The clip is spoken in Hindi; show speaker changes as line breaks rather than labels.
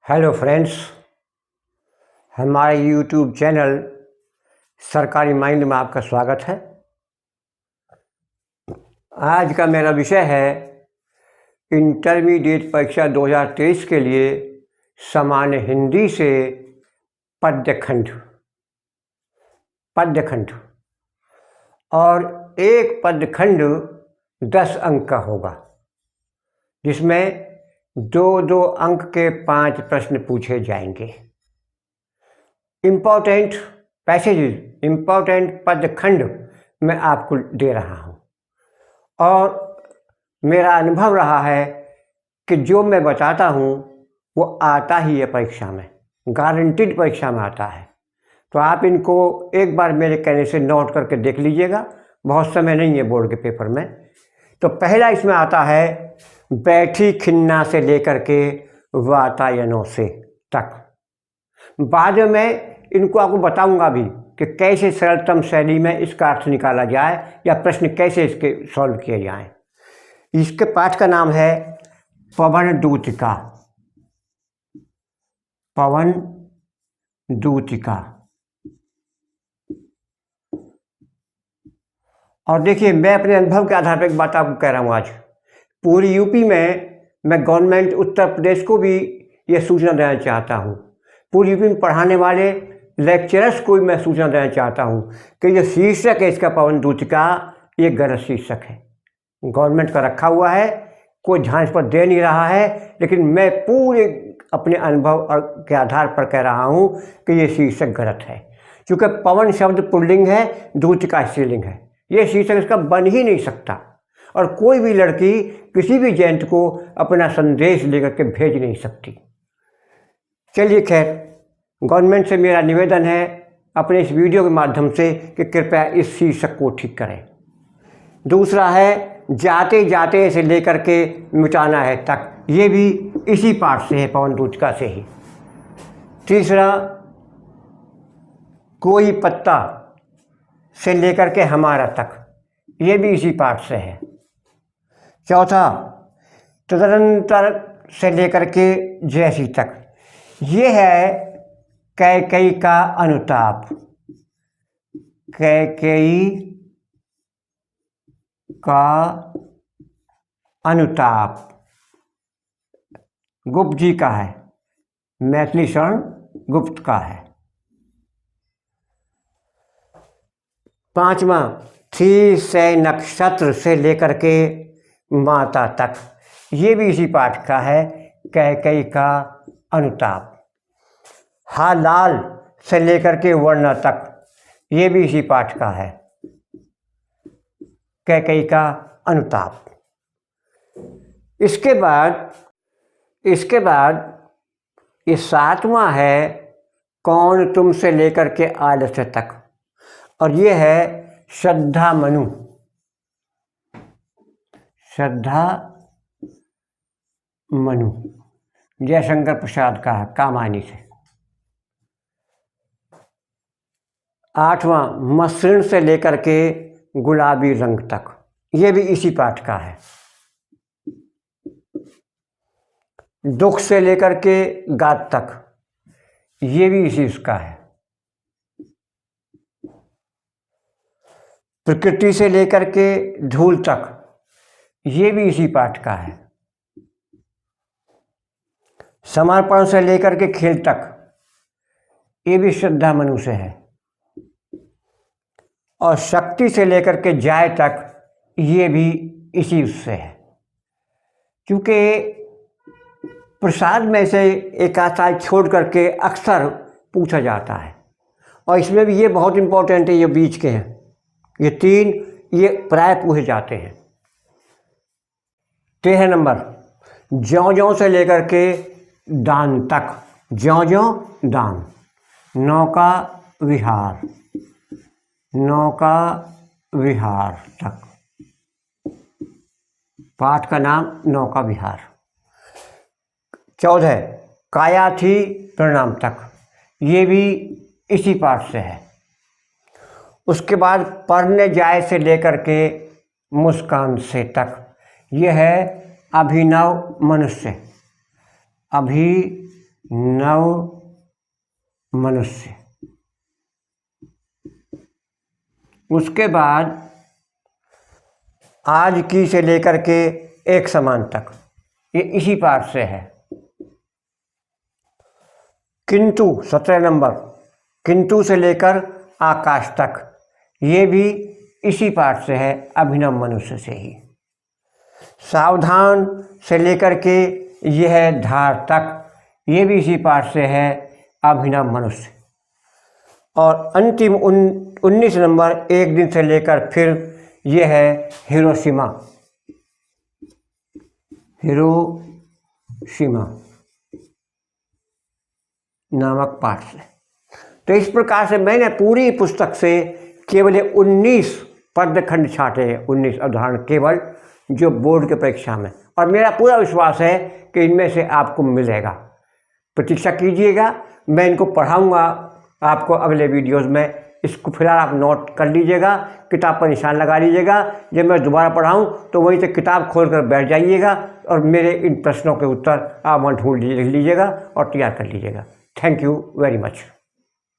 हेलो फ्रेंड्स, हमारे यूट्यूब चैनल सरकारी माइंड में आपका स्वागत है। आज का मेरा विषय है इंटरमीडिएट परीक्षा 2023 के लिए सामान्य हिंदी से पद्यखंड और एक पद्यखंड 10 अंक का होगा, जिसमें दो अंक के 5 प्रश्न पूछे जाएंगे। इम्पोर्टेंट पैसेजेस, इम्पोर्टेंट पद्यखंड मैं आपको दे रहा हूँ और मेरा अनुभव रहा है कि जो मैं बताता हूँ वो आता ही है परीक्षा में, गारंटीड परीक्षा में आता है। तो आप इनको एक बार मेरे कहने से नोट करके देख लीजिएगा, बहुत समय नहीं है बोर्ड के पेपर में। तो पहला इसमें आता है बैठी खिन्ना से लेकर के वातायनों से तक। बाद में मैं इनको आपको बताऊंगा भी कि कैसे सरलतम शैली में इसका अर्थ निकाला जाए या प्रश्न कैसे इसके सॉल्व किए जाएं। इसके पाठ का नाम है पवन दूतिका। पवन दूतिका। और देखिए, मैं अपने अनुभव के आधार पर एक बात आपको कह रहा हूँ। आज पूरी यूपी में मैं गवर्नमेंट उत्तर प्रदेश को भी ये सूचना देना चाहता हूँ, पूरी यूपी में पढ़ाने वाले लेक्चरर्स को भी मैं सूचना देना चाहता हूँ कि ये शीर्षक है इसका पवन दूतिका, ये गलत शीर्षक है। गवर्नमेंट का रखा हुआ है, कोई ध्यान इस पर दे नहीं रहा है, लेकिन मैं पूरे अपने अनुभव के आधार पर कह रहा हूँ कि ये शीर्षक गलत है। क्योंकि पवन शब्द पुल्लिंग है, दूतिका स्त्रीलिंग है, ये शीर्षक इसका बन ही नहीं सकता। और कोई भी लड़की किसी भी जयंत को अपना संदेश लेकर के भेज नहीं सकती। चलिए खैर, गवर्नमेंट से मेरा निवेदन है अपने इस वीडियो के माध्यम से कि कृपया इस शीर्षक को ठीक करें। दूसरा है जाते जाते से लेकर के मिटाना है तक, ये भी इसी पाठ से है, पवन दूतिका से ही। तीसरा कोई पत्ता से लेकर के हमारा तक, ये भी इसी पाठ से है। चौथा तदनंतर से लेकर के जैसी तक, ये है कैकेयी का अनुताप। कैकेयी का अनुताप गुप्त जी का है, मैथिली शरण गुप्त का है। पांचवा थी से नक्षत्र से लेकर के माता तक, ये भी इसी पाठ का है, कैकेयी का अनुताप। हा लाल से लेकर के वर्ण तक, ये भी इसी पाठ का है, कैकेयी का अनुताप। इसके बाद ये 7वां है कौन तुम से लेकर के आलस्य तक, और ये है श्रद्धा मनु। श्रद्धा मनु जयशंकर प्रसाद का है, कामायनी से। 8वां मसृण से लेकर के गुलाबी रंग तक, ये भी इसी पाठ का है। दुख से लेकर के गात तक, ये भी इसी उसका है। प्रकृति से लेकर के धूल तक, ये भी इसी पाठ का है। समर्पण से लेकर के खेल तक, ये भी श्रद्धा मनु से है। और शक्ति से लेकर के जाय तक, ये भी इसी उससे है। क्योंकि प्रसाद में से एक आशय छोड़ करके अक्सर पूछा जाता है, और इसमें भी ये बहुत इम्पोर्टेंट है, ये बीच के हैं, ये 3 ये प्राय पूछे जाते हैं। 13 नंबर ज्यों-ज्यों से लेकर के दान तक, ज्यों-ज्यों दान। नौका विहार, नौका विहार तक, पाठ का नाम नौका विहार। 14 काया थी प्रणाम तक, ये भी इसी पाठ से है। उसके बाद पढ़ने जाए से लेकर के मुस्कान से तक, ये है अभिनव मनुष्य, अभिनव नव मनुष्य। उसके बाद आज की से लेकर के एक समान तक, ये इसी पाठ से है। किंतु 17 नंबर, किंतु से लेकर आकाश तक, ये भी इसी पाठ से है, अभिनव मनुष्य से ही। सावधान से लेकर के यह धार तक, ये भी इसी पाठ से है, अभिनव मनुष्य। और अंतिम 19 नंबर, एक दिन से लेकर फिर यह है हिरोशिमा, हिरोशिमा नामक पाठ से। तो इस प्रकार से मैंने पूरी पुस्तक से केवल 19 पद्यखंड छाटे हैं, 19 उदाहरण केवल, जो बोर्ड के परीक्षा में, और मेरा पूरा विश्वास है कि इनमें से आपको मिलेगा। प्रतीक्षा कीजिएगा, मैं इनको पढ़ाऊँगा आपको अगले वीडियोज़ में। इसको फिलहाल आप नोट कर लीजिएगा, किताब पर निशान लगा लीजिएगा। जब मैं दोबारा पढ़ाऊँ तो वहीं से किताब खोल कर बैठ जाइएगा और मेरे इन प्रश्नों के उत्तर आप वहाँ ढूंढ लीजिएगा और तैयार कर लीजिएगा। Thank you very much.